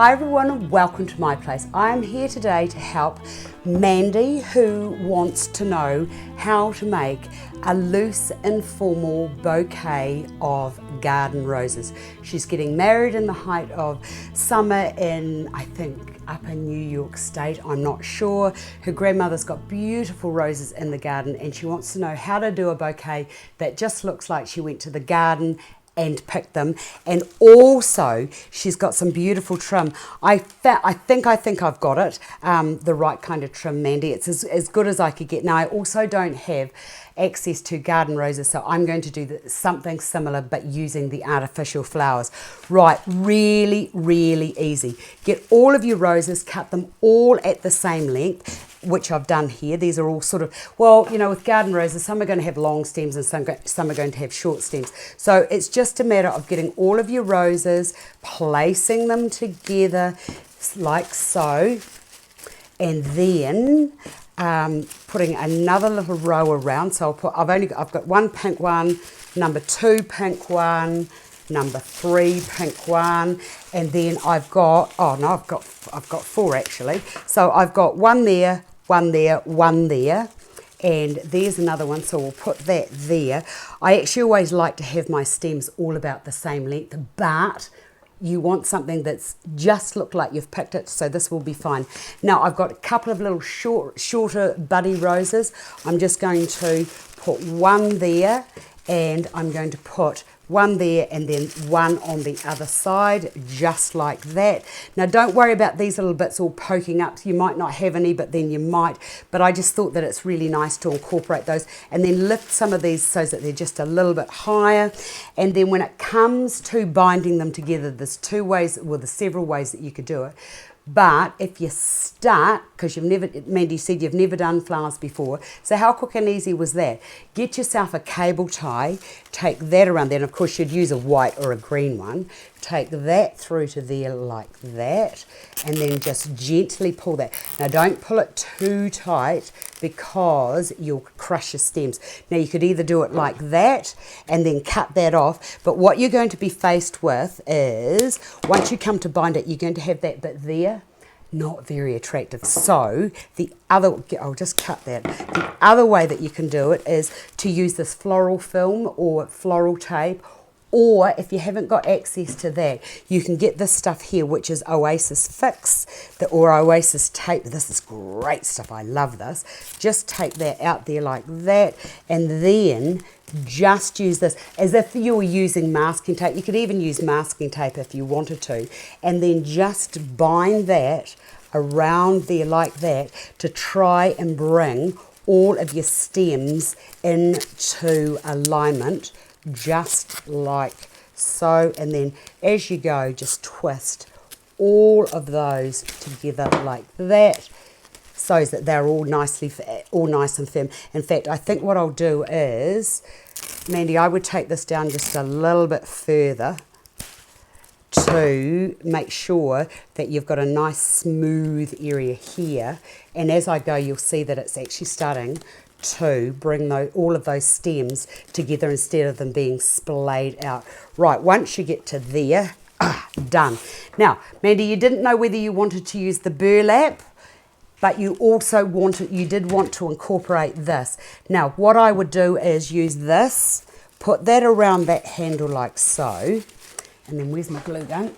Hi everyone and welcome to my place. I'm here today to help Mandy, who wants to know how to make a loose informal bouquet of garden roses. She's getting married in the height of summer in, I think, upper New York State, I'm not sure. Her grandmother's got beautiful roses in the garden and she wants to know how to do a bouquet that just looks like she went to the garden and picked them. And also she's got some beautiful trim. I think I've got it, the right kind of trim, Mandy. It's as good as I could get. Now I also don't have access to garden roses, so I'm going to do something similar but using the artificial flowers. Right, really easy. Get all of your roses, cut them all at the same length, which I've done here. These are all sort of, well, you know, with garden roses, some are going to have long stems and some are going to have short stems. So it's just a matter of getting all of your roses, placing them together like so, and then putting another little row around. So I've got one pink one, number 2 pink one, number 3 pink one, and then I've got, I've got 4 actually. So I've got one there, one there, one there, and there's another one, so we'll put that there. I actually always like to have my stems all about the same length, but you want something that's just look like you've picked it, so this will be fine. Now I've got a couple of little shorter buddy roses. I'm just going to put one there, and I'm going to put one there and then one on the other side, just like that. Now don't worry about these little bits all poking up. You might not have any, but then you might. But I just thought that it's really nice to incorporate those, and then lift some of these so that they're just a little bit higher. And then when it comes to binding them together, there's two ways, well, there's several ways that you could do it. But if you're stuck, because Mandy said you've never done flowers before, so how quick and easy was that? Get yourself a cable tie, take that around there, and of course you'd use a white or a green one. Take that through to there like that, and then just gently pull that. Now don't pull it too tight because you'll crush your stems. Now you could either do it like that and then cut that off, but what you're going to be faced with is, once you come to bind it, you're going to have that bit there, not very attractive. So the other, I'll just cut that. The other way that you can do it is to use this floral film or floral tape, or if you haven't got access to that, you can get this stuff here, which is Oasis Fix or Oasis Tape. This is great stuff. I love this. Just take that out there like that, and then just use this as if you were using masking tape. You could even use masking tape if you wanted to, and then just bind that around there like that to try and bring all of your stems into alignment, just like so. And then as you go, just twist all of those together like that, so that they're all nice and firm. In fact, I think what I'll do is, Mandy, I would take this down just a little bit further to make sure that you've got a nice smooth area here, and as I go you'll see that it's actually starting to bring all of those stems together instead of them being splayed out. Right, once you get to there, done. Now, Mandy, you didn't know whether you wanted to use the burlap, but you also did want to incorporate this. Now, what I would do is use this, put that around that handle like so, and then where's my glue gun?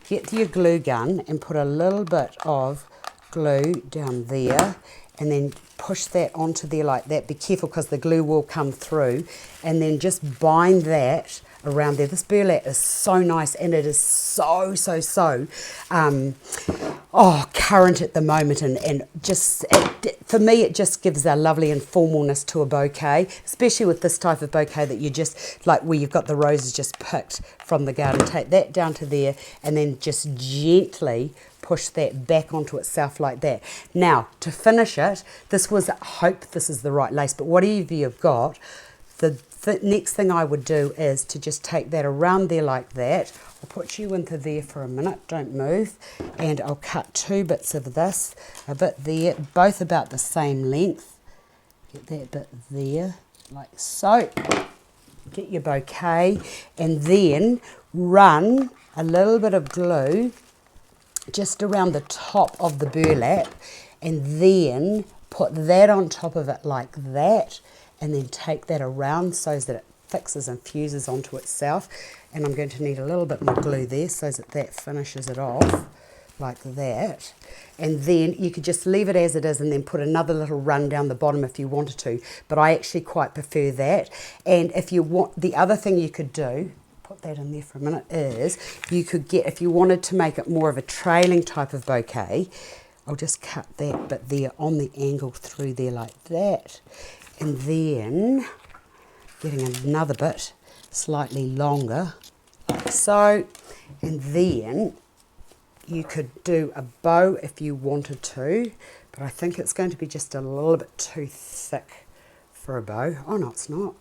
Get your glue gun and put a little bit of glue down there, and then push that onto there like that. Be careful because the glue will come through, and then just bind that around there. This burlap is so nice, and it is so current at the moment, and just for me it just gives a lovely informalness to a bouquet, especially with this type of bouquet that you just like, where you've got the roses just picked from the garden. Take that down to there, and then just gently push that back onto itself like that. Now to finish it, I hope this is the right lace, but whatever you've got, the next thing I would do is to just take that around there like that. I'll put you into there for a minute, don't move, and I'll cut 2 bits of this, a bit there, both about the same length. Get that bit there, like so. Get your bouquet, and then run a little bit of glue just around the top of the burlap, and then put that on top of it like that, and then take that around so that it fixes and fuses onto itself. And I'm going to need a little bit more glue there so that that finishes it off like that. And then you could just leave it as it is and then put another little run down the bottom if you wanted to, but I actually quite prefer that. And if you want, the other thing you could do, put that in there for a minute, is you could get, if you wanted to make it more of a trailing type of bouquet, I'll just cut that bit there on the angle through there like that, and then getting another bit slightly longer like so, and then you could do a bow if you wanted to, but I think it's going to be just a little bit too thick for a bow. Oh no, it's not.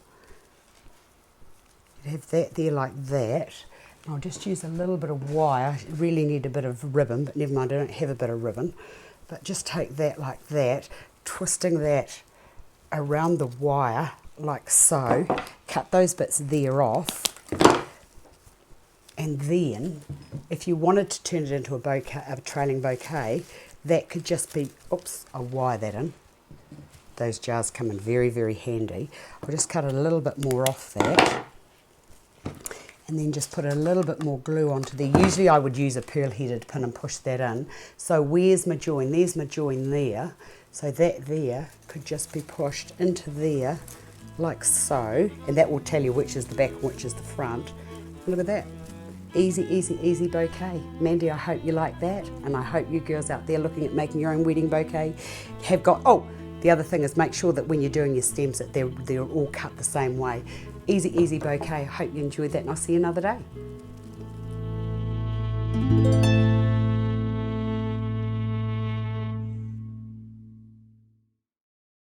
You'd have that there like that. And I'll just use a little bit of wire. I really need a bit of ribbon, but never mind, I don't have a bit of ribbon. But just take that like that, twisting that around the wire like so, cut those bits there off, and then if you wanted to turn it into a bouquet, a trailing bouquet, that could just be, oops, I'll wire that in. Those jars come in very, very handy. I'll just cut a little bit more off that, and then just put a little bit more glue onto there. Usually I would use a pearl-headed pin and push that in. So where's my join? There's my join there. So that there could just be pushed into there like so, and that will tell you which is the back and which is the front. Look at that. Easy, easy, easy bouquet. Mandy, I hope you like that, and I hope you girls out there looking at making your own wedding bouquet have got, oh, the other thing is make sure that when you're doing your stems that they're all cut the same way. Easy, easy bouquet. I hope you enjoyed that, and I'll see you another day.